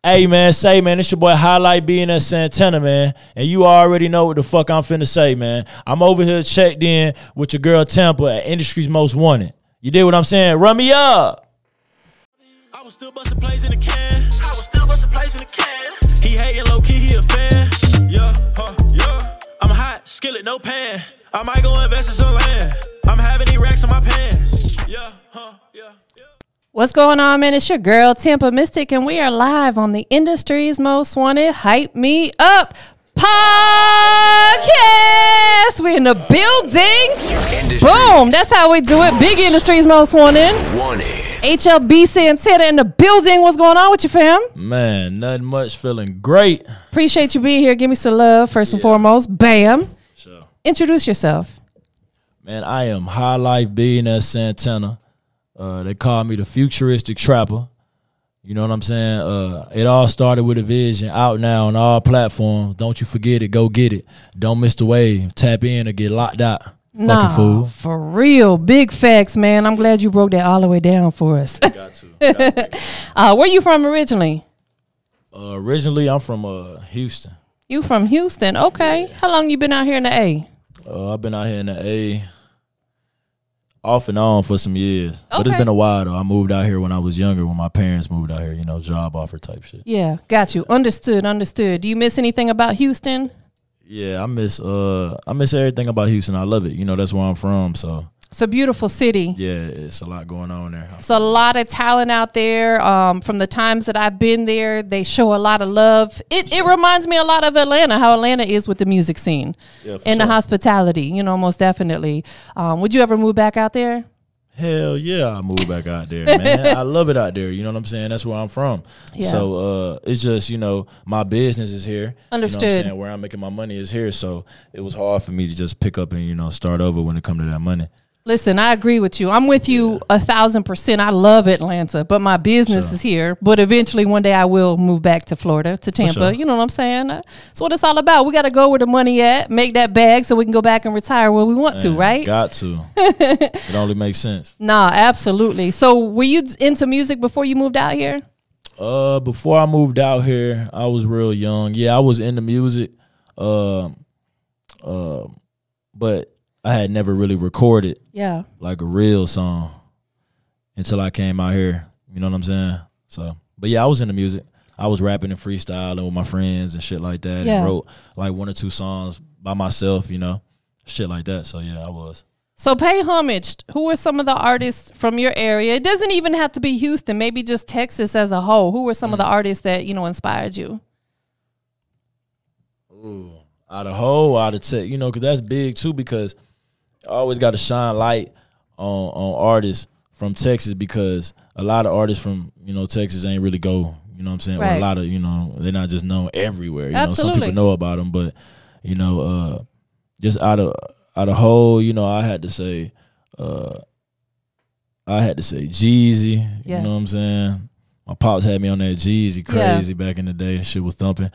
Hey, man, say, man, it's your boy Highlight being at Santana, man. And you already know what the fuck I'm finna say, man. I'm over here checked in with your girl Tampa at Industry's Most Wanted. You did what I'm saying? Run me up. I was still busting plays in the can. He hating low key, he a fan. Yeah. I'm hot, skillet, no pan. I might go invest in some land. I'm having these racks in my pants. Yeah. What's going on, man? It's your girl, TampaMystic, and we are live on the Industry's Most Wanted Hype Me Up podcast. We're in the building. Boom. That's how we do it. Big Industry's Most Wanted. HLB Santana in the building. What's going on with you, fam? Man, nothing much. Feeling great. Appreciate you being here. Give me some love, first and foremost. Bam. Sure. Introduce yourself. Man, I am Highlight being at Santana. They call me the futuristic trapper. You know what I'm saying? It all started with a vision, out now on all platforms. Don't you forget it. Go get it. Don't miss the wave. Tap in or get locked out. Nah, fucking fool. For real. Big facts, man. I'm glad you broke that all the way down for us. Got to. Where you from originally? Originally, I'm from Houston. You from Houston. Okay. How long you been out here in the A? I've been out here in the A off and on for some years. Okay. But it's been a while, though. I moved out here when I was younger, when my parents moved out here, you know, job offer type shit. Yeah, got you. Understood. Do you miss anything about Houston? Yeah, I miss everything about Houston. I love it. You know, that's where I'm from, so. It's a beautiful city. Yeah, it's a lot going on there. It's a lot of talent out there. From the times that I've been there, they show a lot of love. It reminds me a lot of Atlanta, how Atlanta is with the music scene and the hospitality, you know, most definitely. Would you ever move back out there? Hell yeah, I moved back out there, man. I love it out there. You know what I'm saying? That's where I'm from. Yeah. So it's just, you know, my business is here. Understood. You know what I'm saying? Where I'm making my money is here. So it was hard for me to just pick up and, you know, start over when it comes to that money. Listen, I agree with you. I'm with you 1,000%. I love Atlanta, but my business is here. But eventually, one day, I will move back to Florida, to Tampa. Sure. You know what I'm saying? That's what it's all about. We got to go where the money at, make that bag so we can go back and retire where we want to, right? Got to. It only makes sense. Nah, absolutely. So were you into music before you moved out here? Before I moved out here, I was real young. Yeah, I was into music. But I had never really recorded like a real song until I came out here. You know what I'm saying? So, but yeah, I was into music. I was rapping and freestyling with my friends and shit like that. And wrote like 1 or 2 songs by myself, you know, shit like that. So yeah, I was. So pay homage. Who are some of the artists from your area? It doesn't even have to be Houston, maybe just Texas as a whole. Who were some of the artists that, you know, inspired you? Ooh, out of tech, you know, because that's big too, because I always got to shine light on artists from Texas, because a lot of artists from, you know, Texas ain't really go, you know what I'm saying? Right. Or a lot of, you know, they're not just known everywhere. You know, some people know about them, but, you know, just out of whole, you know, I had to say Jeezy, you know what I'm saying? My pops had me on that Jeezy crazy back in the day. Shit was thumping.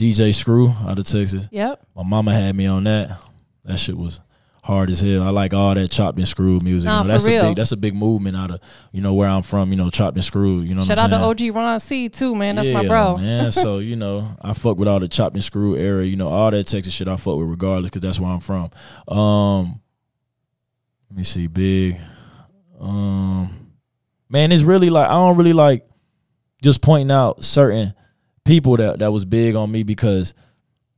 DJ Screw out of Texas. Yep. My mama had me on that. That shit was hard as hell. I like all that chopped and screwed music. Nah, you know, that's a big movement out of, you know, where I'm from, you know, chopped and screwed. You know what I'm saying? Shout out to OG Ron C too, man. That's my bro. Man. So, you know, I fuck with all the chopped and screwed era, you know, all that Texas shit I fuck with regardless, because that's where I'm from. Let me see, big. Man, it's really like, I don't really like just pointing out certain people that was big on me, because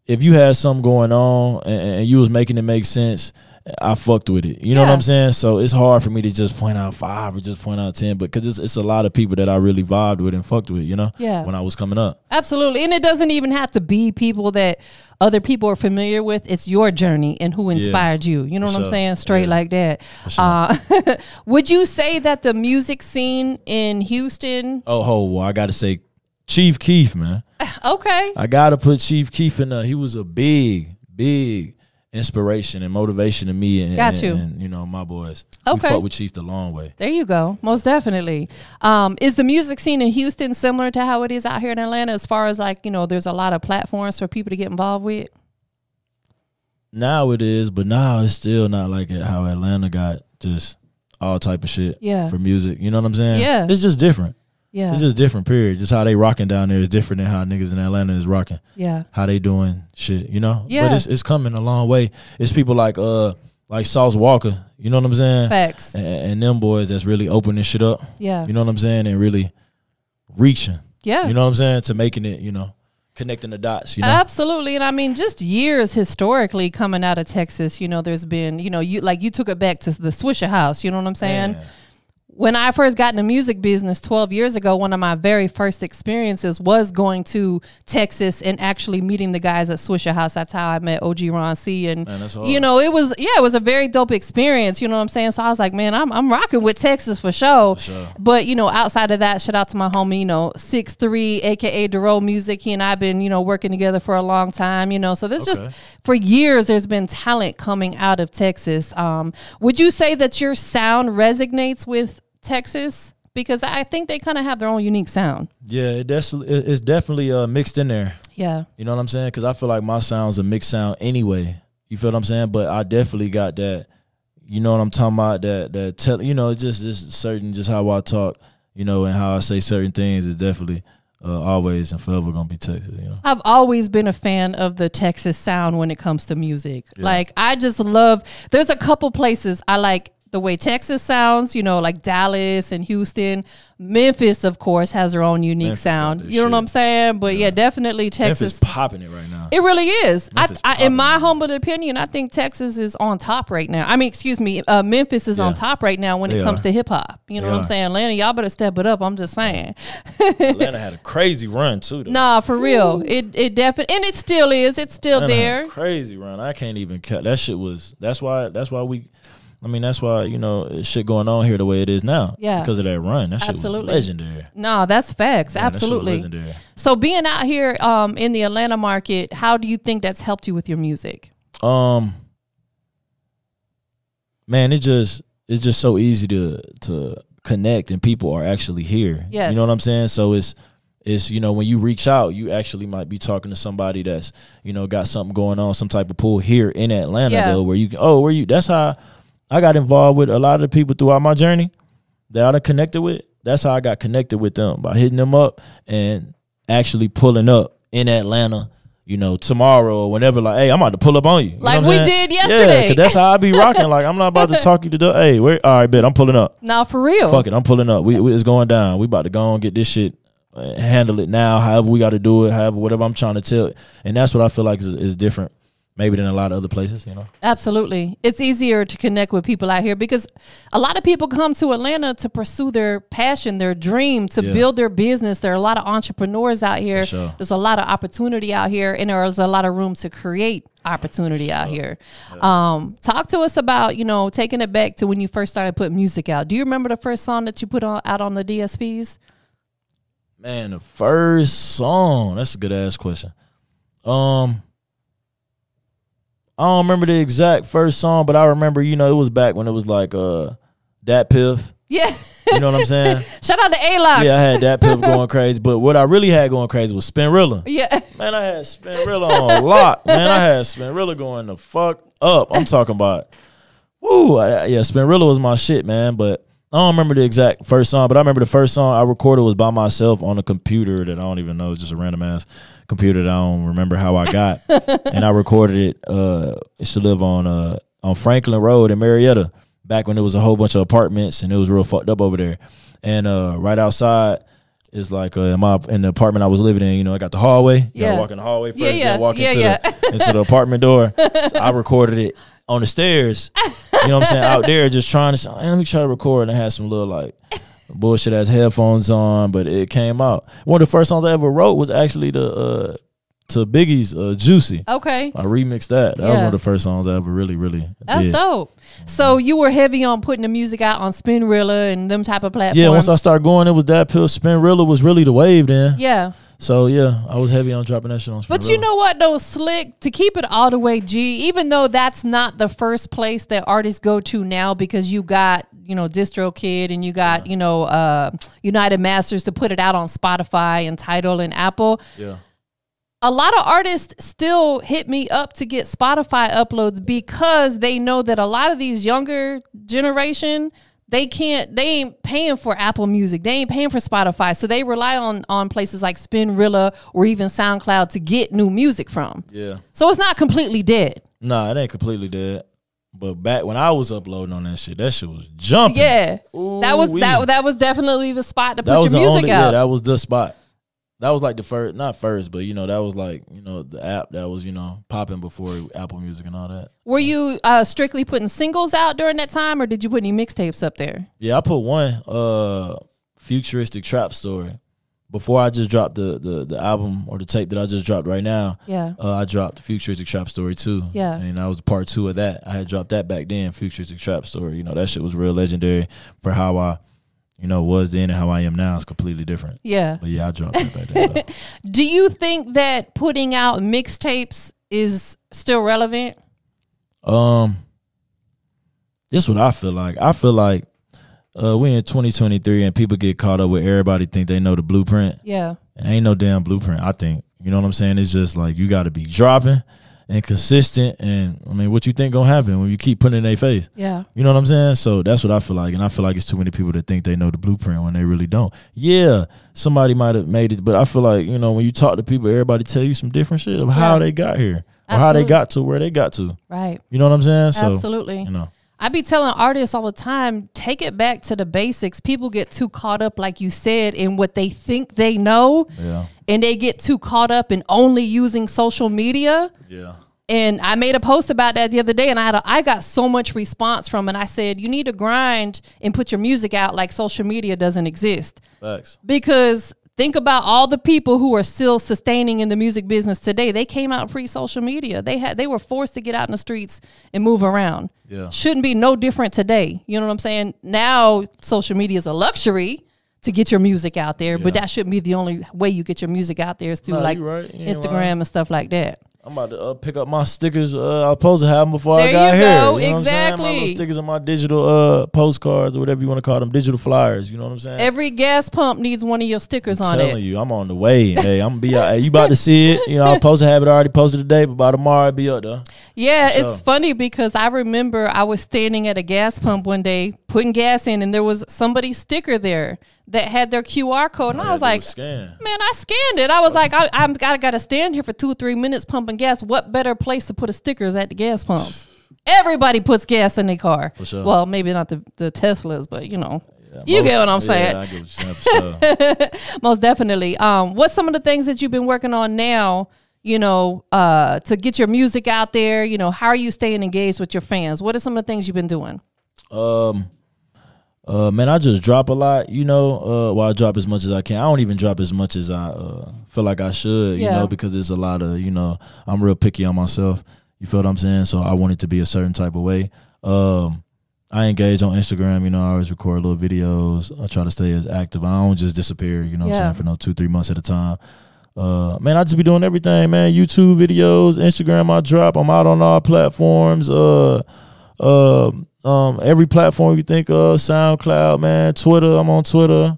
if you had something going on and you was making it make sense, I fucked with it. You know what I'm saying? So it's hard for me to just point out 5 or just point out 10, but because it's a lot of people that I really vibed with and fucked with, you know, when I was coming up. Absolutely. And it doesn't even have to be people that other people are familiar with. It's your journey and who inspired you. You know what I'm saying? Straight like that. Sure. Would you say that the music scene in Houston? Well, I got to say Chief Keef, man. Okay. I got to put Chief Keef in there. He was a big inspiration and motivation to me and you know, my boys. We fuck with Chief the long way. There you go. Most definitely. Is the music scene in Houston similar to how it is out here in Atlanta, as far as like, you know, there's a lot of platforms for people to get involved with? Now it is, but now it's still not like how Atlanta got just all type of shit for music. You know what I'm saying? Yeah. It's just different. Yeah. It's just different, period. Just how they rocking down there is different than how niggas in Atlanta is rocking. Yeah. How they doing shit, you know? Yeah. But it's coming a long way. It's people like Sauce Walker, you know what I'm saying? Facts. And them boys that's really opening shit up. Yeah. You know what I'm saying? And really reaching. Yeah. You know what I'm saying? To making it, you know, connecting the dots, you know? Absolutely. And I mean, just years historically coming out of Texas, you know, there's been, you know, you took it back to the Swisher House, you know what I'm saying? Man. When I first got in the music business 12 years ago, one of my very first experiences was going to Texas and actually meeting the guys at Swisher House. That's how I met OG Ron C. And, Man, that's hard. you know, it was a very dope experience. You know what I'm saying? So I was like, man, I'm rocking with Texas for sure. But, you know, outside of that, shout out to my homie, you know, 6'3", a.k.a. Duro Music. He and I have been, you know, working together for a long time, you know. So there's just, for years, there's been talent coming out of Texas. Would you say that your sound resonates with Texas? Because I think they kind of have their own unique sound. Yeah, it's definitely mixed in there. Yeah. You know what I'm saying? Because I feel like my sound's a mixed sound anyway. You feel what I'm saying? But I definitely got that, you know what I'm talking about, you know, it's just certain, just how I talk, you know, and how I say certain things is definitely always and forever gonna be Texas, you know. I've always been a fan of the Texas sound when it comes to music. Yeah. Like, I just love, there's a couple places I like the way Texas sounds, you know, like Dallas and Houston. Memphis, of course, has their own unique sound. You know what I'm saying? But yeah, definitely Texas. Memphis popping it right now. It really is. In my humble opinion, I think Texas is on top right now. I mean, excuse me, Memphis is on top right now when it comes to hip hop. You know what I'm saying? Atlanta, y'all better step it up. I'm just saying. Atlanta had a crazy run too, though. Nah, for real. It definitely, and it still is. It's still Atlanta there. had a crazy run. I can't even cut. That shit was. That's why you know, shit going on here the way it is now. Yeah. Because of that run. That shit was legendary. No, that's facts. Man, absolutely. That shit was legendary. So being out here in the Atlanta market, how do you think that's helped you with your music? Man, it's just so easy to connect, and people are actually here. Yes. You know what I'm saying? So it's you know, when you reach out, you actually might be talking to somebody that's, you know, got something going on, some type of pull here in Atlanta though, where you can, that's how I got involved with a lot of the people throughout my journey that I done connected with. That's how I got connected with them, by hitting them up and actually pulling up in Atlanta, you know, tomorrow or whenever, like, hey, I'm about to pull up on you. Like we did yesterday. Yeah, because that's how I be rocking. Like, I'm not about to talk you to the, hey, all right, bet, I'm pulling up. Nah, for real. Fuck it, I'm pulling up. It's going down. We about to go and get this shit, handle it now, however we got to do it, whatever I'm trying to tell. And that's what I feel like is different. Maybe than a lot of other places, you know? Absolutely. It's easier to connect with people out here because a lot of people come to Atlanta to pursue their passion, their dream, to build their business. There are a lot of entrepreneurs out here. Sure. There's a lot of opportunity out here, and there's a lot of room to create opportunity out here. Talk to us about, you know, taking it back to when you first started putting music out. Do you remember the first song that you put out on the DSPs? Man, the first song, that's a good ass question. I don't remember the exact first song, but I remember, you know, it was back when it was like Dat Piff. Yeah. You know what I'm saying? Shout out to A-Locks. Yeah, I had Dat Piff going crazy. But what I really had going crazy was Spinrilla. Yeah. Man, I had Spinrilla on lock. Man, I had Spinrilla going the fuck up. I'm talking about, Spinrilla was my shit, man. But I don't remember the exact first song, but I remember the first song I recorded was by myself on a computer that I don't even know, just a random ass computer that I don't remember how I got. And I recorded it. It used to live on Franklin Road in Marietta, back when there was a whole bunch of apartments and it was real fucked up over there. And right outside is like in the apartment I was living in, you know, I got the hallway. You gotta walk in the hallway first, then walk into the apartment door. So I recorded it on the stairs. You know what I'm saying? Out there just trying to say, let me try to record, and I had some little like bullshit ass headphones on, but it came out. One of the first songs I ever wrote was actually to Biggie's Juicy. Okay. I remixed that. That was one of the first songs I ever really That's did. dope. So you were heavy on putting the music out on Spinrilla and them type of platforms. Yeah, once I started going, it was that pill. Spinrilla was really the wave then. Yeah. So yeah, I was heavy on dropping that shit on Spinrilla. But you know what though, Slick, to keep it all the way G, even though that's not the first place that artists go to now, because you got, you know, DistroKid and you got, you know, United Masters to put it out on Spotify and Tidal and Apple. Yeah. A lot of artists still hit me up to get Spotify uploads because they know that a lot of these younger generation, they ain't paying for Apple Music. They ain't paying for Spotify. So they rely on places like Spinrilla or even SoundCloud to get new music from. Yeah. So it's not completely dead. Nah, it ain't completely dead. But back when I was uploading on that shit was jumping. Yeah. That was definitely the spot to put your music out. Yeah, that was the spot. That was like the first, not first, but you know, that was like, you know, the app that was, you know, popping before Apple Music and all that. Were you strictly putting singles out during that time, or did you put any mixtapes up there? Yeah, I put one, Futuristic Trap Story. Before I just dropped the album or the tape that I just dropped right now. Yeah. I dropped Futuristic Trap Story 2. Yeah. And that was part 2 of that. I had dropped that back then, Futuristic Trap Story. You know, that shit was real legendary for how I, you know, was then and how I am now is completely different. Yeah. But yeah, I dropped that back then. Do you think that putting out mixtapes is still relevant? This is what I feel like. I feel like we in 2023 and people get caught up with everybody think they know the blueprint. Yeah. It ain't no damn blueprint, I think. You know what I'm saying? It's just like you got to be dropping and consistent. And, I mean, what you think going to happen when you keep putting it in their face? Yeah. You know what I'm saying? So that's what I feel like. And I feel like it's too many people that think they know the blueprint when they really don't. Yeah, somebody might have made it. But I feel like, you know, when you talk to people, everybody tell you some different shit of how they got here. Or how they got to where they got to. Right. You know what I'm saying? So, absolutely. You know. I be telling artists all the time, take it back to the basics. People get too caught up, like you said, in what they think they know. Yeah. And they get too caught up in only using social media. Yeah. And I made a post about that the other day, and I got so much response from it. I said, you need to grind and put your music out like social media doesn't exist. Facts. Because think about all the people who are still sustaining in the music business today. They came out pre-social media. They were forced to get out in the streets and move around. Yeah. Shouldn't be no different today. You know what I'm saying? Now social media is a luxury to get your music out there, but that shouldn't be the only way you get your music out there is through Instagram and stuff like that. I'm about to pick up my stickers. I was supposed to have them before I got here. Go. You know exactly. My little stickers and my digital postcards or whatever you want to call them, digital flyers. You know what I'm saying? Every gas pump needs one of your stickers on it. I'm telling you, I'm on the way. Hey, I'm gonna be out. Hey, you about to see it? You know, I'm supposed to have it already posted today, but by tomorrow it'll be up there. Yeah, it's funny because I remember I was standing at a gas pump one day putting gas in, and there was somebody's sticker there that had their QR code, and I was like, man, I scanned it. I was like, I got to stand here for 2 or 3 minutes pumping gas. What better place to put a sticker is at the gas pumps? Everybody puts gas in their car. For sure. Well, maybe not the Teslas, but you know, you get what I'm saying. I get what you're saying, for sure. Most definitely. What's some of the things that you've been working on now, you know, to get your music out there? You know, how are you staying engaged with your fans? What are some of the things you've been doing? Man, I just drop a lot, you know. I drop as much as I can. I don't even drop as much as I feel like I should, you know, because there's a lot of, you know, I'm real picky on myself. You feel what I'm saying? So I want it to be a certain type of way. I engage on Instagram, you know. I always record little videos. I try to stay as active. I don't just disappear, you know what I'm saying, for no 2-3 months at a time. Man, I just be doing everything, man. YouTube videos, Instagram I drop. I'm out on all platforms. Every platform you think of, SoundCloud, man, Twitter, I'm on Twitter.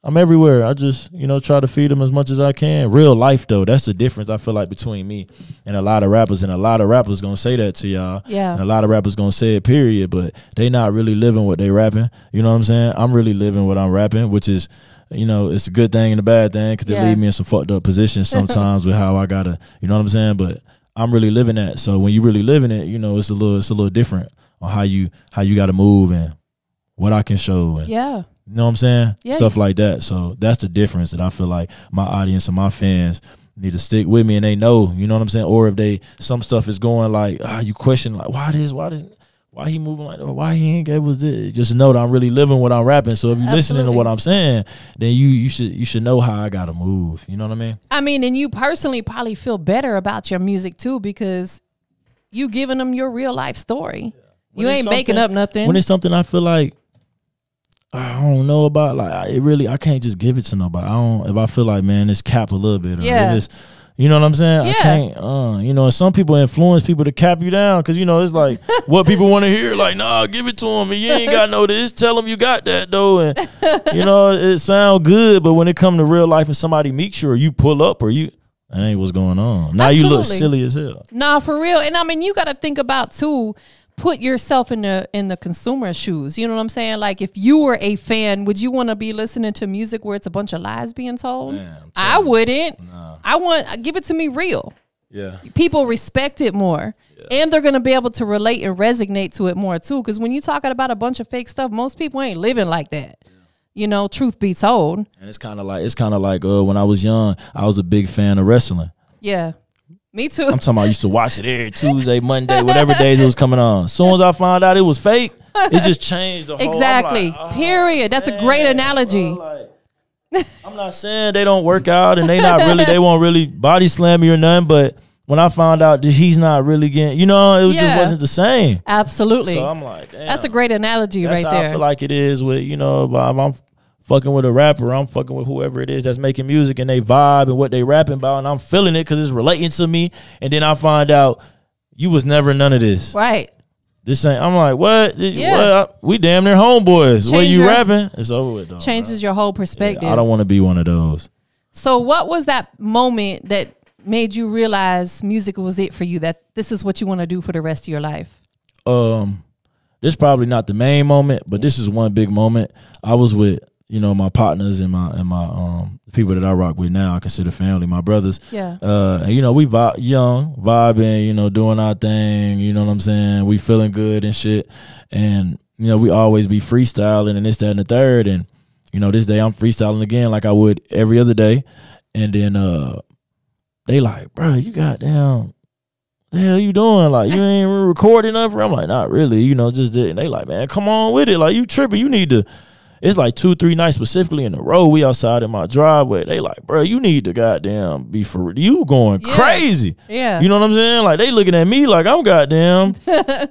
I'm everywhere. I just, you know, try to feed them as much as I can. Real life, though, that's the difference I feel like between me and a lot of rappers. And a lot of rappers going to say that to y'all. Yeah. And a lot of rappers going to say it, period. But they not really living what they rapping. You know what I'm saying? I'm really living what I'm rapping, which is, you know, it's a good thing and a bad thing because they leave me in some fucked up positions sometimes with how I got to, you know what I'm saying? But I'm really living that. So when you really living it, you know, it's a little different on how you got to move and what I can show. And, you know what I'm saying? Yeah. Stuff like that. So that's the difference that I feel like my audience and my fans need to stick with me and they know, you know what I'm saying? Or if some stuff is going like, you question like, why he moving like that? Why he ain't able to do it? Just know that I'm really living what I'm rapping. So if you're listening to what I'm saying, then you should know how I got to move. You know what I mean? I mean, and you personally probably feel better about your music too because you giving them your real life story. Yeah. You ain't making up nothing. When it's something I feel like I don't know about, like I can't just give it to nobody. If I feel like, man, it's cap a little bit. Or it's, you know what I'm saying? Yeah. I can't, you know, and some people influence people to cap you down because, you know, it's like what people want to hear. Like, nah, give it to them. And you ain't got no this. Tell them you got that, though. And, you know, it sound good. But when it come to real life and somebody meets you or you pull up or that ain't what's going on. Now you look silly as hell. Nah, for real. And I mean, you got to think about, too, put yourself in the consumer's shoes. You know what I'm saying? Like, if you were a fan, would you want to be listening to music where it's a bunch of lies being told? Man, I wouldn't. Nah. Give it to me real. Yeah. People respect it more. Yeah. And they're going to be able to relate and resonate to it more too. Because when you're talking about a bunch of fake stuff, most people ain't living like that. Yeah. You know, truth be told. And it's kind of like when I was young, I was a big fan of wrestling. Yeah. Me too. I'm talking about I used to watch it every Tuesday, Monday, whatever days it was coming on. As soon as I found out it was fake, it just changed the whole. Exactly. Like, Period. That's a great analogy. Bro, like, I'm not saying they don't work out and they won't really body slam me or nothing, but when I found out that he's not really getting, you know, it just wasn't the same. Absolutely. So I'm like, damn. That's a great analogy right there. That's how I feel like it is with, you know, if I'm fucking with a rapper, I'm fucking with whoever it is that's making music and they vibe and what they rapping about, and I'm feeling it because it's relating to me. And then I find out you was never none of this. Right. This ain't. I'm like, what? What? We damn near homeboys. What you rapping? It's over with, though. Changes your whole perspective. Yeah, I don't want to be one of those. So what was that moment that made you realize music was it for you, that this is what you want to do for the rest of your life? This is probably not the main moment, but this is one big moment. I was with, you know, my partners and my people that I rock with now, I consider family, my brothers. Yeah. And, you know, we vibing, you know, doing our thing, you know what I'm saying? We feeling good and shit. And, you know, we always be freestyling and this, that, and the third. And, you know, this day I'm freestyling again like I would every other day. And then they like, bro, you goddamn, the hell you doing? Like, you ain't recording nothing? I'm like, not really, you know, just did. And they like, man, come on with it. Like, you tripping. You need to. It's like 2-3 nights specifically in a row. We outside in my driveway. They like, bro, you need to goddamn be for you going crazy. Yeah. You know what I'm saying? Like, they looking at me like I'm goddamn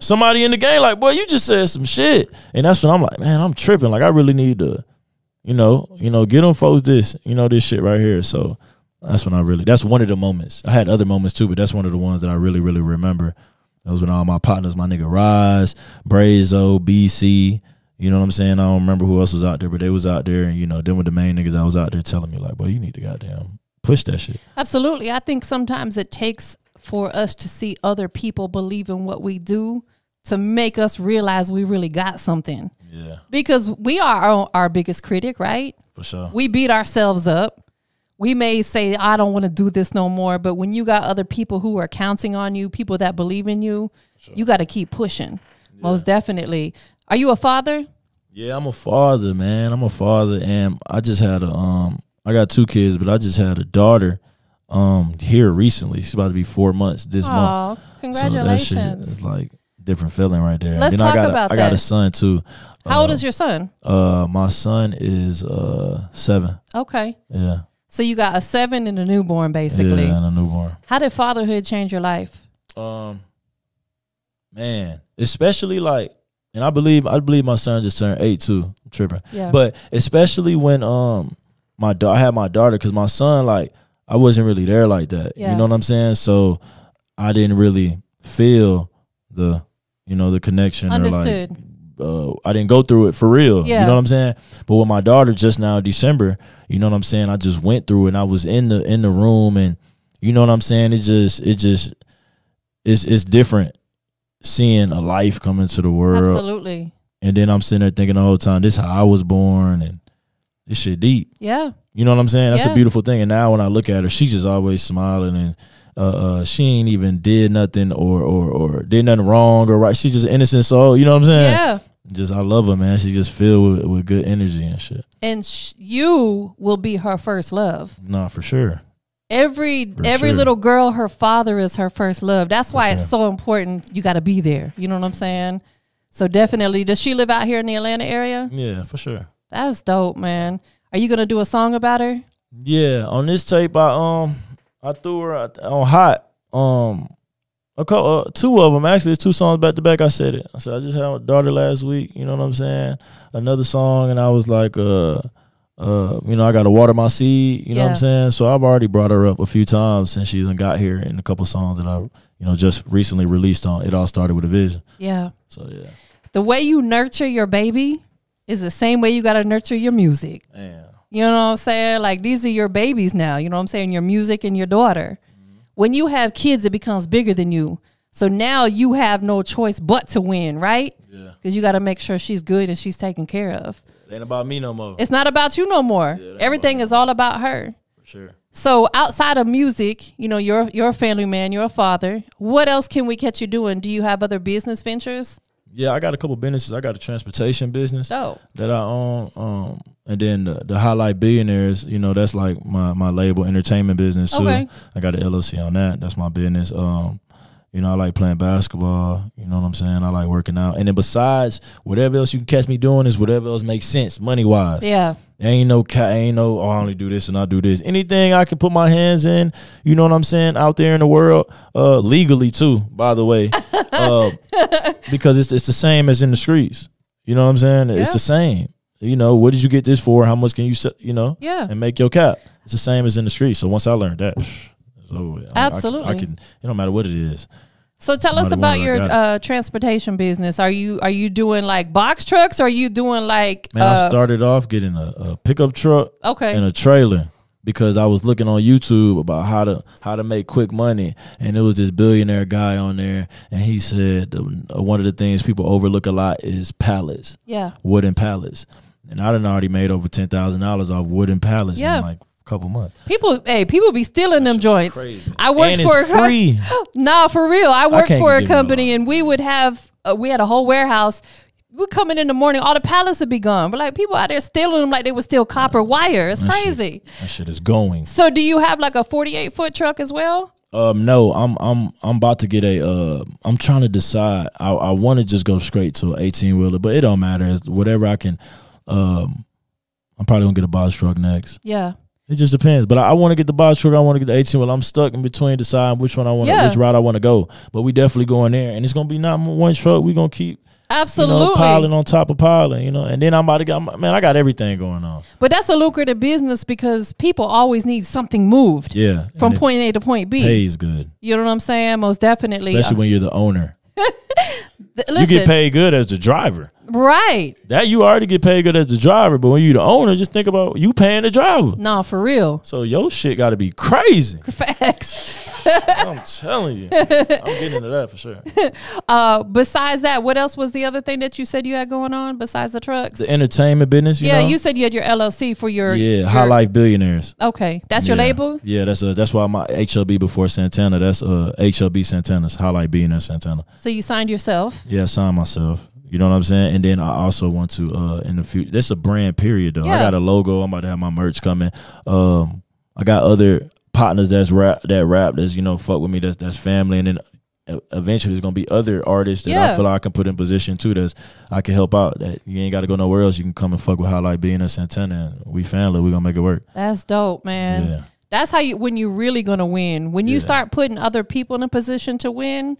somebody in the game. Like, boy, you just said some shit. And that's when I'm like, man, I'm tripping. Like, I really need to, you know, get them folks this, you know, this shit right here. So that's when that's one of the moments. I had other moments too, but that's one of the ones that I really, really remember. That was when all my partners, my nigga Rise, Brazo, BC, you know what I'm saying? I don't remember who else was out there, but they was out there, and, you know, them were the main niggas I was out there telling me, like, boy, you need to goddamn push that shit. Absolutely. I think sometimes it takes for us to see other people believe in what we do to make us realize we really got something. Yeah. Because we are our biggest critic, right? For sure. We beat ourselves up. We may say, I don't want to do this no more. But when you got other people who are counting on you, people that believe in you, you got to keep pushing. Yeah. Most definitely. Are you a father? Yeah, I'm a father, man. I'm a father. And I just had I got 2 kids, but I just had a daughter here recently. She's about to be 4 months this month. Congratulations. So that shit is like different feeling right there. Let's talk about that. I got a son too. How old is your son? My son is 7. Okay. Yeah. So you got a 7 and a newborn, basically. Yeah, and a newborn. How did fatherhood change your life? Man, especially like, and I believe my son just turned 8 too. I'm tripping. Yeah. But especially when I had my daughter, because my son, like, I wasn't really there like that. Yeah. You know what I'm saying? So I didn't really feel the connection. Understood. Or like, I didn't go through it for real. Yeah. You know what I'm saying? But with my daughter just now, December, you know what I'm saying? I just went through it, and I was in the room, and you know what I'm saying? It's different seeing a life come into the world. Absolutely. And then I'm sitting there thinking the whole time, this is how I was born, and this shit deep. Yeah. You know what I'm saying? That's a beautiful thing. And now when I look at her, she's just always smiling, and she ain't even did nothing or did nothing wrong or right. She's just an innocent soul. You know what I'm saying? Yeah. Just, I love her, man. She's just filled with good energy and shit. And you will be her first love. No, for sure. Every little girl, her father is her first love. That's why it's so important. You got to be there. You know what I'm saying? So definitely. Does she live out here in the Atlanta area? Yeah, for sure. That's dope, man. Are you going to do a song about her? Yeah. On this tape, I threw her on Hot. A couple, 2 of them actually. It's 2 songs back to back. I said it. I said I just had a daughter last week. You know what I'm saying? Another song, and I was like, you know, I got to water my seed. You know what I'm saying? So I've already brought her up a few times since she got here, in a couple songs that I, you know, just recently released on. It All Started With a Vision. Yeah. So yeah. The way you nurture your baby is the same way you got to nurture your music. Yeah. You know what I'm saying? Like, these are your babies now. You know what I'm saying? Your music and your daughter. When you have kids, it becomes bigger than you. So now you have no choice but to win, right? Yeah. Because you got to make sure she's good and she's taken care of. It ain't about me no more. It's not about you no more. Yeah, everything is all about her. For sure. So outside of music, you know, you're a family man, you're a father. What else can we catch you doing? Do you have other business ventures? Yeah, I got a couple businesses. I got a transportation business that I own. And then the Highlight Billionaires, you know, that's like my label entertainment business too. Okay. I got an LLC on that. That's my business. You know, I like playing basketball. You know what I'm saying? I like working out. And then besides, whatever else you can catch me doing is whatever else makes sense money-wise. Yeah. Ain't no, oh, I only do this and I do this. Anything I can put my hands in, you know what I'm saying, out there in the world, legally too, by the way, because it's the same as in the streets. You know what I'm saying? It's the same. You know, what did you get this for? How much can you, you know, and make your cap? It's the same as in the streets. So once I learned that, so absolutely, I can. It don't matter what it is. So tell us about your transportation business. Are you doing like box trucks? Or are you doing like? Man, I started off getting a pickup truck, and a trailer, because I was looking on YouTube about how to make quick money, and there was this billionaire guy on there, and he said one of the things people overlook a lot is pallets, wooden pallets, and I done already made over $10,000 off wooden pallets in like couple months. People be stealing them joints. Crazy. I worked for free. Nah, for real. I worked for a company, and we would have we had a whole warehouse. We'd come in the morning, all the pallets would be gone. But like people out there stealing them like they would steal copper wire. It's crazy. That shit is going. So do you have like a 48-foot truck as well? No, I'm about to get I'm trying to decide. I want to just go straight to an 18-wheeler, but it don't matter. It's whatever I can. I'm probably gonna get a box truck next. Yeah. It just depends, but I want to get the box truck. I want to get the 18. Well, I'm stuck in between deciding which one I want, which route I want to go. But we definitely going there, and it's gonna be not one truck. We gonna keep piling on top of piling, you know. And then I'm about to get, I got everything going on. But that's a lucrative business because people always need something moved. Yeah, from point A to point B. Pays good. You know what I'm saying? Most definitely. Especially when you're the owner. Listen, you get paid good as the driver. Right. That you already get paid good as the driver, but when you the owner, just think about you paying the driver. No, for real. So your shit got to be crazy. Facts. I'm telling you. I'm getting into that for sure. Besides that, what else was the other thing that you said you had going on besides the trucks? The entertainment business, you know? You said you had your LLC for your... Highlight Billionaires. Okay. That's your label? Yeah, that's why my HLB before Santana. That's HLB Santana's Highlight Billionaires Santana. So you signed yourself? Yeah, I signed myself. You know what I'm saying? And then I also want to, in the future, this is a brand period though. I got a logo. I'm about to have my merch coming. I got other partners that rap that's, you know, fuck with me, that's family. And then eventually there's gonna be other artists that I feel like I can put in position too, that's I can help out, that you ain't gotta go nowhere else. You can come and fuck with Highlight being a Santana, and we family, we gonna make it work. That's dope, man. Yeah. That's how when you're really gonna win. When you start putting other people in a position to win,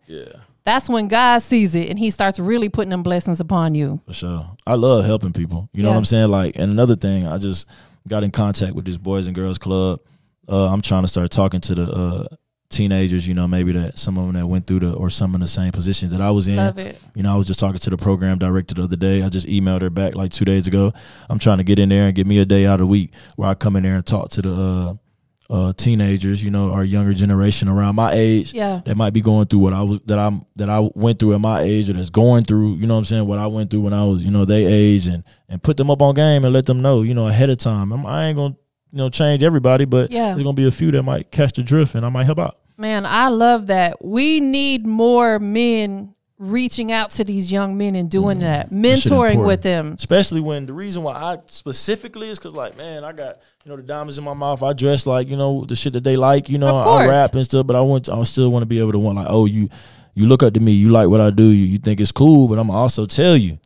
that's when God sees it and he starts really putting them blessings upon you. For sure. I love helping people. You know what I'm saying? Like, and another thing, I just got in contact with this Boys and Girls Club. I'm trying to start talking to the teenagers, you know, maybe that some of them that went through or some of the same positions that I was in. Love it. You know, I was just talking to the program director the other day. I just emailed her back like 2 days ago. I'm trying to get in there and get me a day out of the week where I come in there and talk to the teenagers, you know, our younger generation around my age that might be going through what I went through at my age, or that's going through, you know what I'm saying, what I went through when I was, you know, their age, and put them up on game and let them know, you know, ahead of time. I ain't gonna, you know, change everybody, but there's gonna be a few that might catch the drift, and I might help out. Man, I love that. We need more men reaching out to these young men and doing that, mentoring with them. Especially when the reason why I specifically is because, like, man, I got, you know, the diamonds in my mouth. I dress like, you know, the shit that they like, you know, I rap and stuff, but I still want to be able to like, oh, you look up to me, you like what I do, you think it's cool, but I'm gonna also tell you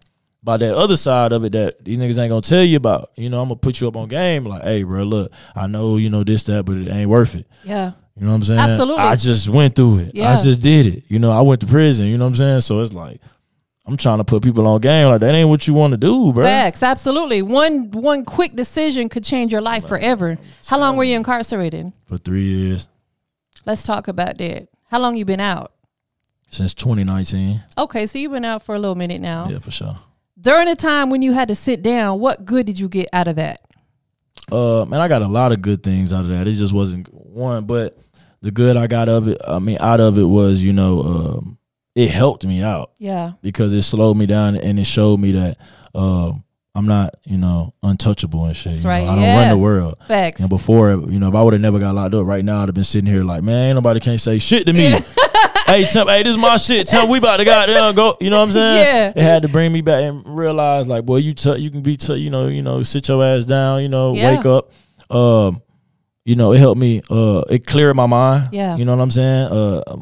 about that other side of it that these niggas ain't gonna tell you about. You know, I'm gonna put you up on game, like, hey, bro, look, I know, you know, this, that, but it ain't worth it. Yeah. You know what I'm saying? Absolutely. I just went through it. I just did it. You know, I went to prison. You know what I'm saying? So it's like, I'm trying to put people on game. Like, that ain't what you want to do, bro. Facts. Absolutely. One quick decision could change your life forever. How long were you incarcerated? For 3 years. Let's talk about that. How long you been out? Since 2019. Okay, so you've been out for a little minute now. Yeah, for sure. During the time when you had to sit down, what good did you get out of that? Man, I got a lot of good things out of that. It just wasn't one, but the good I got out of it was, you know, it helped me out. Yeah. Because it slowed me down and it showed me that I'm not, untouchable and shit. That's right. I don't run the world. Facts. And before, if I would have never got locked up right now, I'd have been sitting here like, man, ain't nobody can't say shit to me. Hey, this is my shit. Tell me we about to goddamn go. You know what I'm saying? Yeah. It had to bring me back and realize, like, boy, you can be, sit your ass down. Wake up. It helped me. It cleared my mind. Yeah. You know what I'm saying?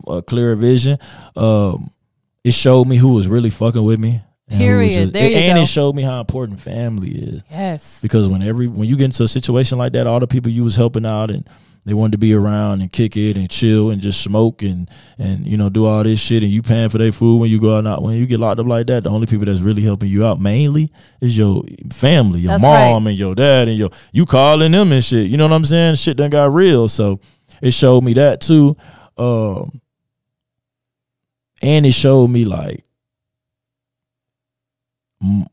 A clearer vision. It showed me who was really fucking with me. Period. There you go. And it showed me how important family is. Yes. Because when you get into a situation like that, all the people you was helping out and they wanted to be around and kick it and chill and just smoke and do all this shit, and you paying for their food when you go out. When you get locked up like that, the only people that's really helping you out mainly is your family, your mom and your dad and you calling them and shit. You know what I'm saying? Shit done got real. So it showed me that too. And it showed me like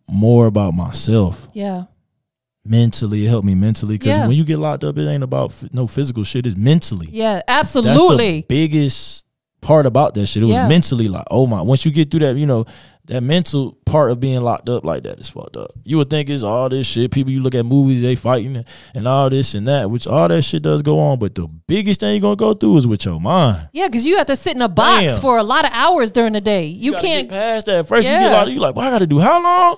more about myself. Yeah. Mentally, it helped me mentally, because when you get locked up, it ain't about no physical shit. It's mentally. Yeah, absolutely. That's the biggest part about that shit. It was mentally like, oh my. Once you get through that, that mental part of being locked up like that is fucked up. You would think it's all this shit. People, you look at movies, they fighting and all this and that, which all that shit does go on. But the biggest thing you're going to go through is with your mind. Yeah, because you have to sit in a box for a lot of hours during the day. You can't get past that. First you get locked up, you like, well, I got to do how long?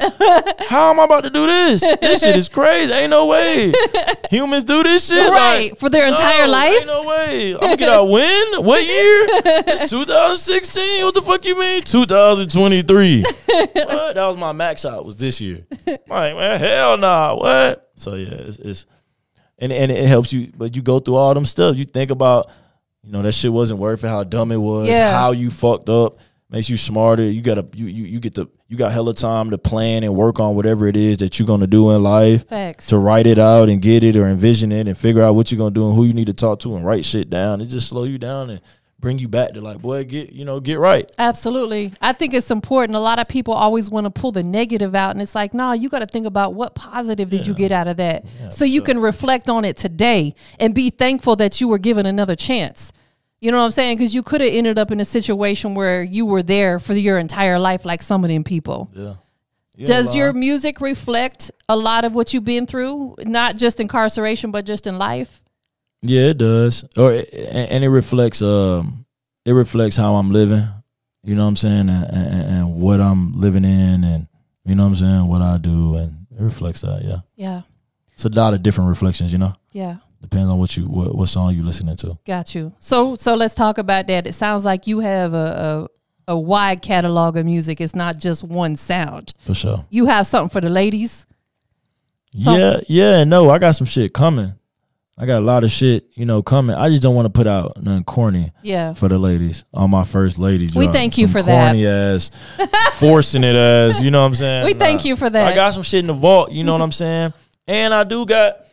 How am I about to do this? This shit is crazy. Ain't no way. Humans do this shit. Right. Like, for their entire life? Ain't no way. I'm going to get out when? What year? It's 2016. What the fuck you mean? 2023. What? That was my max out, was this year. Like, man, hell nah. What? So yeah, it's and it helps you, but you go through all them stuff. You think about, that shit wasn't worth it, how dumb it was, how you fucked up, makes you smarter. You got hella time to plan and work on whatever it is that you're gonna do in life. Facts. To write it out and get it or envision it and figure out what you're gonna do and who you need to talk to and write shit down. It just slow you down and bring you back to like, boy, get right. Absolutely. I think it's important. A lot of people always want to pull the negative out, and it's like, nah, you got to think about what positive did you get out of that, so you can reflect on it today and be thankful that you were given another chance. You know what I'm saying? Because you could have ended up in a situation where you were there for your entire life, like some of them people. Yeah. Does your music reflect a lot of what you've been through, not just incarceration, but just in life? Yeah, it does. And it reflects how I'm living, you know what I'm saying, and what I'm living in, and you know what I'm saying, what I do, and it reflects that, yeah. Yeah. It's a lot of different reflections, Yeah. Depends on what song you listening to. Got you. So let's talk about that. It sounds like you have a wide catalog of music. It's not just one sound. For sure. You have something for the ladies? Yeah, no, I got some shit coming. I got a lot of shit, coming. I just don't want to put out nothing corny for the ladies on my first lady drop. We thank you for that. Corny ass, forcing it ass, you know what I'm saying? We thank you for that. I got some shit in the vault, you know what I'm saying? And I do got,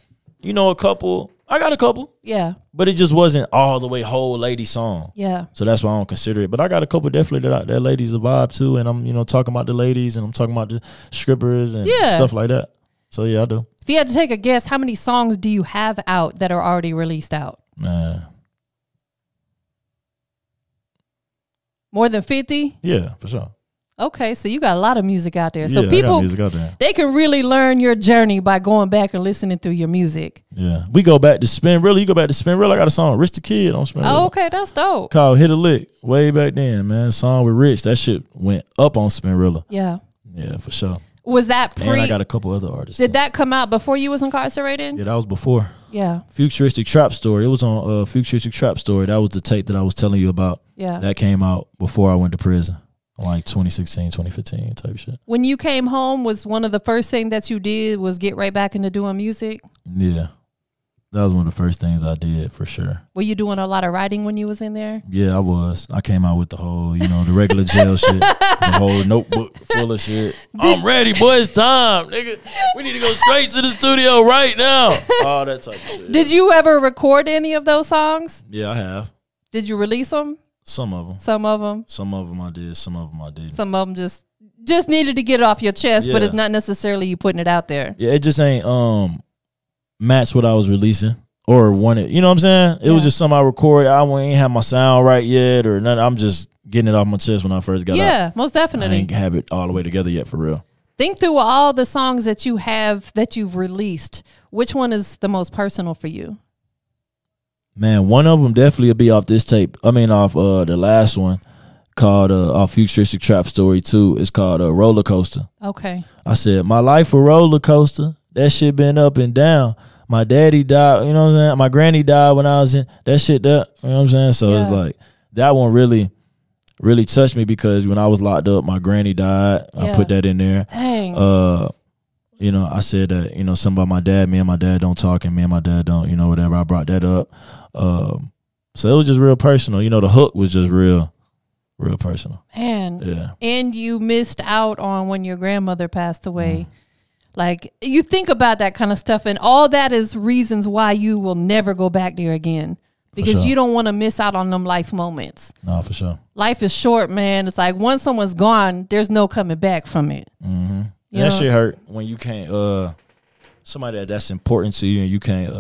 a couple. I got a couple. Yeah. But it just wasn't all the way whole lady song. Yeah. So that's why I don't consider it. But I got a couple definitely that ladies a vibe too. And I'm, talking about the ladies and I'm talking about the strippers and stuff like that. So yeah, I do. If you had to take a guess, how many songs do you have out that are already released out? Man. More than 50? Yeah, for sure. Okay, so you got a lot of music out there. So people, they can really learn your journey by going back and listening through your music. Yeah. We go back to Spinrilla. You go back to Spinrilla. I got a song, Rich the Kid on Spinrilla. Oh, okay, that's dope. Called Hit a Lick way back then, man. Song with Rich. That shit went up on Spinrilla. Yeah. Yeah, for sure. Was that and I got a couple other artists. Did that come out before you was incarcerated? Yeah, that was before. Yeah. Futuristic Trap Story. It was on Futuristic Trap Story. That was the tape that I was telling you about. Yeah. That came out before I went to prison. Like 2016, 2015 type shit. When you came home, was one of the first things that you did was get right back into doing music? Yeah. That was one of the first things I did for sure. Were you doing a lot of writing when you was in there? Yeah, I was. I came out with the whole, the regular jail shit. The whole notebook full of shit. I'm ready, boy. It's time, nigga. We need to go straight to the studio right now. All that type of shit. Did you ever record any of those songs? Yeah, I have. Did you release them? Some of them. Some of them? Some of them I did. Some of them I didn't. Some of them just needed to get it off your chest, but it's not necessarily you putting it out there. Yeah, it just ain't match what I was releasing or wanted. You know what I'm saying? It was just something I recorded. I ain't have my sound right yet or nothing. I'm just getting it off my chest when I first got out. Yeah, most definitely. I ain't have it all the way together yet, for real. Think through all the songs that you have that you've released. Which one is the most personal for you? Man, one of them definitely will be off this tape. I mean, off the last one called off Futuristic Trap Story 2. It's called Roller Coaster. Okay. I said, my life a roller coaster. That shit been up and down. My daddy died, you know what I'm saying? My granny died when I was in that shit up, you know what I'm saying? So it's like that one really touched me because when I was locked up, my granny died. I put that in there. Dang. You know, I said that, you know, something about my dad, me and my dad don't talk and me and my dad don't, you know, whatever. I brought that up. So it was just real personal. You know, the hook was just real personal. Man. Yeah. And you missed out on when your grandmother passed away. Like, you think about that kind of stuff, and all that is reasons why you will never go back there again. Because you don't want to miss out on them life moments. No, for sure. Life is short, man. It's like once someone's gone, there's no coming back from it. Mm-hmm. That shit hurt when you can't, somebody that's important to you and you can't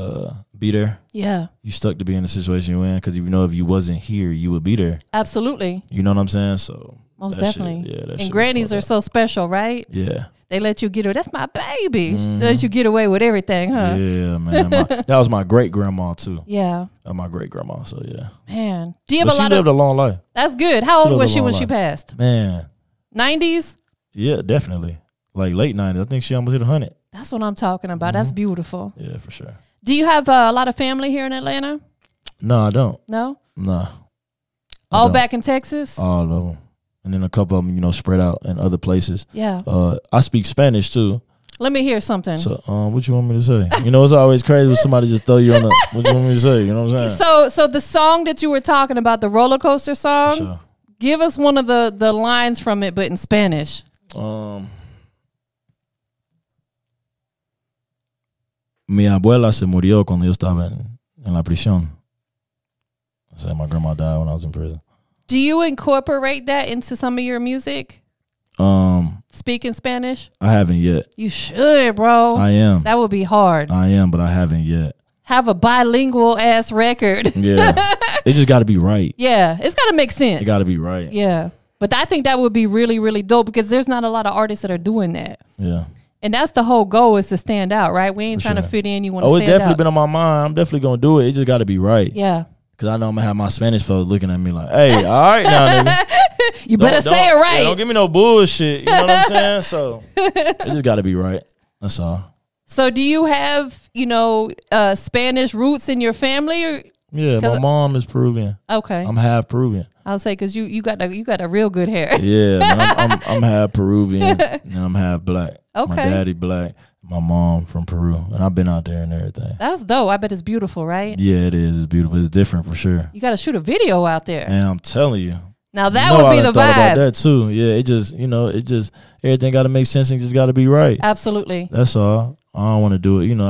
be there. Yeah. You stuck to be in the situation you're in because you know if you wasn't here, you would be there. Absolutely. You know what I'm saying? So most definitely. Shit, and grannies are so special, right? Yeah. They let you get away. That's my baby. They let you get away with everything, huh? Yeah, man. That was my great grandma too. Yeah. My great grandma. So yeah. Man, do you have she lived a long life. That's good. How old was she when she passed? Man. 90s? Yeah, definitely. Like late 90s. I think she almost hit 100. That's what I'm talking about. That's beautiful. Yeah, for sure. Do you have a lot of family here in Atlanta? No, I don't. No? No. All back in Texas? All of them. And then a couple of them, you know, spread out in other places. Yeah. I speak Spanish too. Let me hear something. So, what you want me to say? You know, it's always crazy when somebody just throw you on the. What you want me to say? You know what I'm saying? So the song that you were talking about, the roller coaster song, sure. Give us one of the lines from it, but in Spanish. Mi abuela se murió cuando yo estaba en la prisión. I said my grandma died when I was in prison. Do you incorporate that into some of your music? Speaking Spanish? I haven't yet. You should, bro. I am. That would be hard. I am, but I haven't yet. Have a bilingual ass record. Yeah. It just got to be right. Yeah. It's got to make sense. It got to be right. Yeah. But I think that would be really, really dope because there's not a lot of artists that are doing that. Yeah. And that's the whole goal, is to stand out, right? We ain't trying to fit in. You want to stand out. Oh, it's definitely been on my mind. I'm definitely going to do it. It just got to be right. Yeah. Because I know I'm going to have my Spanish folks looking at me like, hey, all right now, nigga. You better say it right. Yeah, don't give me no bullshit. You know what I'm saying? So it just got to be right. That's all. So do you have, you know, Spanish roots in your family? Or? Yeah, my mom is Peruvian. Okay. I'm half Peruvian. I'll say because you got a real good hair. Yeah, man, I'm half Peruvian and I'm half black. Okay. My daddy black, my mom from Peru, and I've been out there and everything. That's dope. I bet it's beautiful, right? Yeah, it is. It's beautiful. It's different for sure. You got to shoot a video out there. And I'm telling you. Now that would be the vibe. About that too. Yeah, it just, you know, everything got to make sense and just got to be right. Absolutely. That's all. I don't want to do it. You know,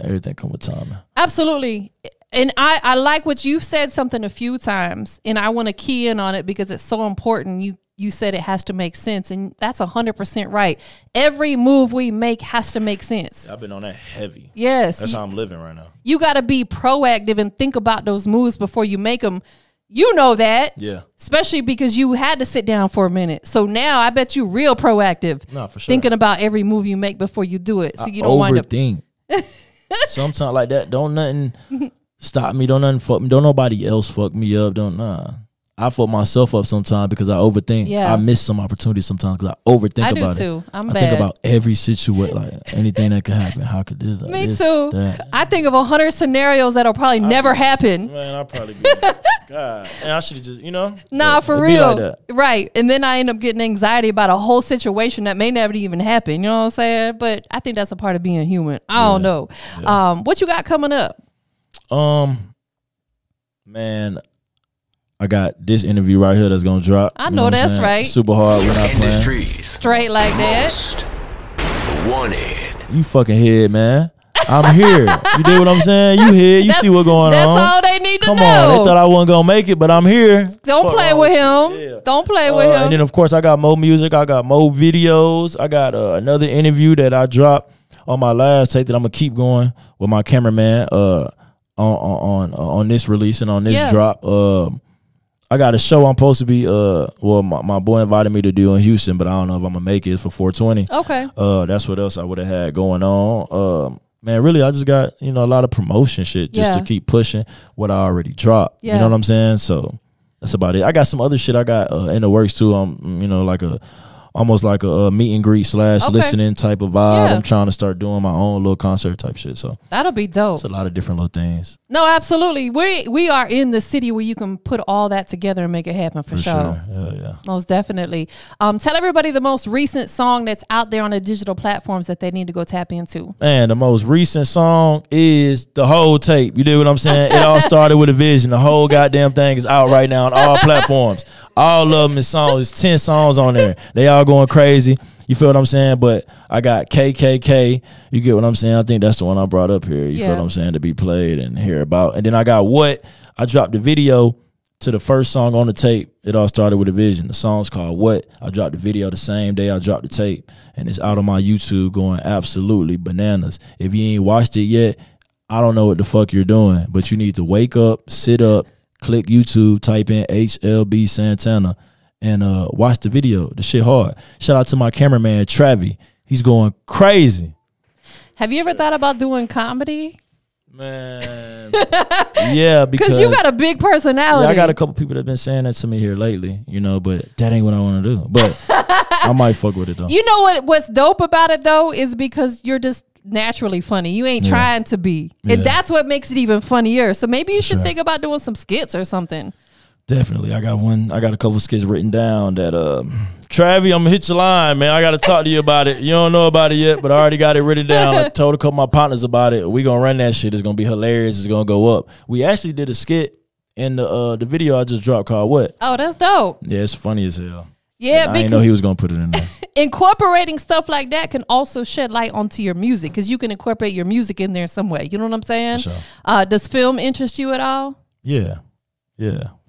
everything come with time, man. Absolutely. And I like what you've said something a few times, and I want to key in on it because it's so important. You said it has to make sense, and that's 100% right. Every move we make has to make sense. I've been on that heavy. Yes. That's how I'm living right now. You got to be proactive and think about those moves before you make them. You know that. Yeah. Especially because you had to sit down for a minute. So now I bet you real proactive. No, for sure. Thinking about every move you make before you do it. So you don't wind up. Overthink. Sometimes like that, don't nothing stop me. Don't nothing fuck me. Don't nobody else fuck me up. I fuck myself up sometimes because I overthink. Yeah. I miss some opportunities sometimes because I overthink about it. I do too. I'm bad. I think about every situation, like anything that could happen. How could this? Me too. That. I think of 100 scenarios that'll probably never happen. Man, I'll probably be like, God. And I should have just, you know. Nah, for real. Like right. And then I end up getting anxiety about a whole situation that may never even happen. You know what I'm saying? But I think that's a part of being human. I don't know. Yeah. What you got coming up? Man, I got this interview right here that's gonna drop. I know that's right. Super hard. We're not playing. Straight like that. Wanted. You fucking head, man. I'm here. You did what I'm saying? You here. You see what's going on. That's all they need to know. Come on. They thought I wasn't gonna make it, but I'm here. Don't play with him. Yeah. Don't play with him. And then of course I got more music. I got more videos. I got another interview that I dropped on my last tape that I'm gonna keep going with my cameraman on this release and on this drop. I got a show I'm supposed to be well, my boy invited me to do in Houston, but I don't know if I'm gonna make it. It's for 420. Okay. That's what else I would have had going on. Man, really, I just got, a lot of promotion shit just to keep pushing what I already dropped. You know what I'm saying? So that's about it. I got some other shit I got in the works too. Like almost like a meet and greet / listening type of vibe. I'm trying to start doing my own little concert type shit. So that'll be dope. It's a lot of different little things. No, absolutely. We are in the city where you can put all that together and make it happen for sure. Yeah. Most definitely. Tell everybody the most recent song that's out there on the digital platforms that they need to go tap into. Man, the most recent song is the whole tape. You do what I'm saying? It all started with a vision. The whole goddamn thing is out right now on all platforms. All of them is songs. It's 10 songs on there. They all going crazy. You feel what I'm saying? But I got KKK. You get what I'm saying? I think that's the one I brought up here. You feel what I'm saying? To be played and hear about. And then I got What. I dropped the video to the first song on the tape. It all started with a vision. The song's called What. I dropped the video the same day I dropped the tape. And it's out on my YouTube going absolutely bananas. If you ain't watched it yet, I don't know what the fuck you're doing. But you need to wake up, sit up, click YouTube, type in HLB Santana, and watch the video. The shit hard. Shout out to my cameraman, Travi. He's going crazy. Have you ever thought about doing comedy? Man. Yeah, because you got a big personality. Yeah, I got a couple people that have been saying that to me here lately, but that ain't what I want to do. But I might fuck with it, though. You know what's dope about it, though, is because you're just naturally funny. You ain't trying to be. And that's what makes it even funnier. So maybe you should think about doing some skits or something. Definitely. I got a couple skits written down that Travi, I'm gonna hit your line, man. I gotta talk to you about it. You don't know about it yet, but I already got it written down. I told a couple of my partners about it. We gonna run that shit. It's gonna be hilarious. It's gonna go up. We actually did a skit in the video I just dropped called What? Oh, that's dope. Yeah, it's funny as hell. Yeah, I didn't know he was gonna put it in there. Incorporating stuff like that can also shed light onto your music because you can incorporate your music in there some way. You know what I'm saying? For sure. Does film interest you at all? Yeah.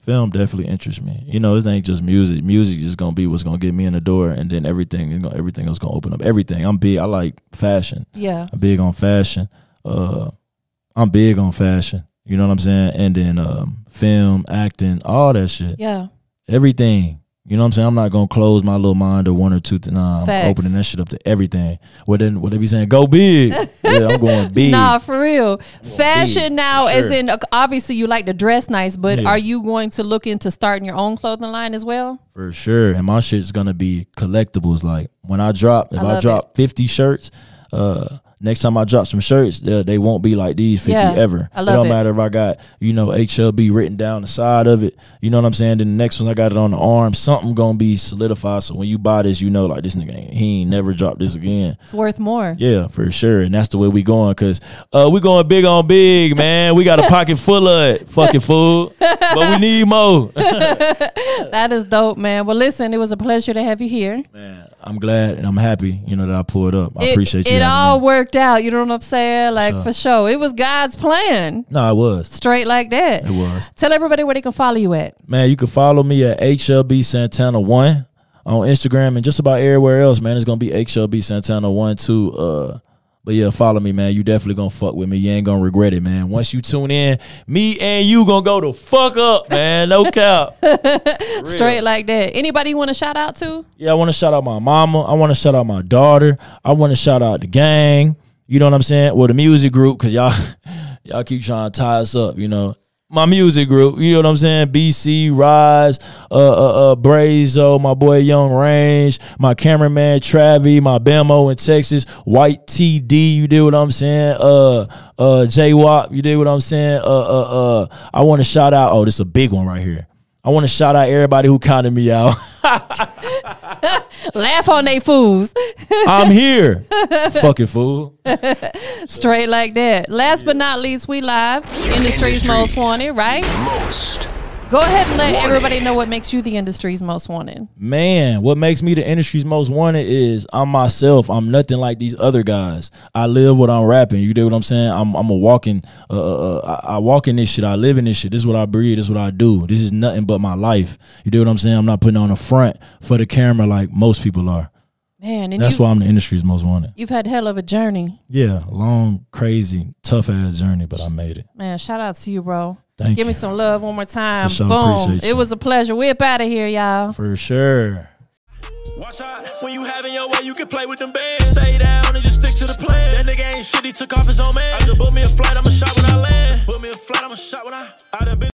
Film definitely interests me. It ain't just music. Music is gonna be what's gonna get me in the door, and then everything else gonna open up. Everything. I'm big. I like fashion. Yeah. I'm big on fashion. I'm big on fashion. You know what I'm saying? And then film, acting, all that shit. Yeah. Everything. You know what I'm saying? I'm not gonna close my little mind to one or two. Nah, I'm opening that shit up to everything. What they be saying? Go big. Yeah, I'm going big. Nah, for real. Fashion now, as in obviously you like to dress nice, but are you going to look into starting your own clothing line as well? For sure. And my shit's gonna be collectibles. Like when I drop, if I drop 50 shirts, next time I drop some shirts, they won't be like these 50 ever. I love it. Don't matter if I got, HLB written down the side of it. You know what I'm saying? Then the next one I got it on the arm. Something gonna be solidified. So when you buy this, like this nigga he ain't never dropped this again. It's worth more. Yeah, for sure. And that's the way we going, cause we going big on big, man. We got a pocket full of it, fucking fool. But we need more. That is dope, man. Well, listen, it was a pleasure to have you here. Man, I'm glad and I'm happy, that I pulled up. I appreciate you. It all worked out. You know what I'm saying? Like, for sure. It was God's plan. No, it was. Straight like that. It was. Tell everybody where they can follow you at. Man, you can follow me at HLB Santana 1 on Instagram and just about everywhere else, man. It's going to be HLB Santana 1 too. But yeah, follow me, man. You definitely gonna fuck with me. You ain't gonna regret it, man. Once you tune in, me and you gonna go the fuck up, man. No cap. Straight like that. Anybody you want to shout out to? Yeah, I want to shout out my mama. I want to shout out my daughter. I want to shout out the gang. You know what I'm saying? Well, the music group, because y'all keep trying to tie us up, My music group, you know what I'm saying? BC, Rise, Brazo, my boy Young Range, my cameraman Travi, my Bamo in Texas, White TD, you did what I'm saying? J-Wop, you did what I'm saying? I want to shout out, this is a big one right here. I want to shout out everybody who counted me out. Laugh on they fools. I'm here. Fucking fool. Straight like that. Last but not least, we live. Industry's Most Wanted, right? Go ahead and let everybody know what makes you the industry's most wanted. Man, what makes me the industry's most wanted is I'm myself. I'm nothing like these other guys. I live what I'm rapping. You know what I'm saying? I'm a walking, I walk in this shit. I live in this shit. This is what I breathe. This is what I do. This is nothing but my life. You know what I'm saying? I'm not putting on a front for the camera like most people are. Man, and that's why I'm the industry's most wanted. You've had hell of a journey. Yeah, long, crazy, tough ass journey, but I made it. Man, shout out to you, bro. Thank you. Give me some love one more time. For sure, Boom. appreciate you. It was a pleasure. We're up out of here, y'all. For sure. Watch out, when you having your way, you can play with them bands. Stay down and just stick to the plan. That nigga ain't shit, he took off his own man. I just book me a flight, I'ma shot when I land. Book me a flight, I'ma shot when I done been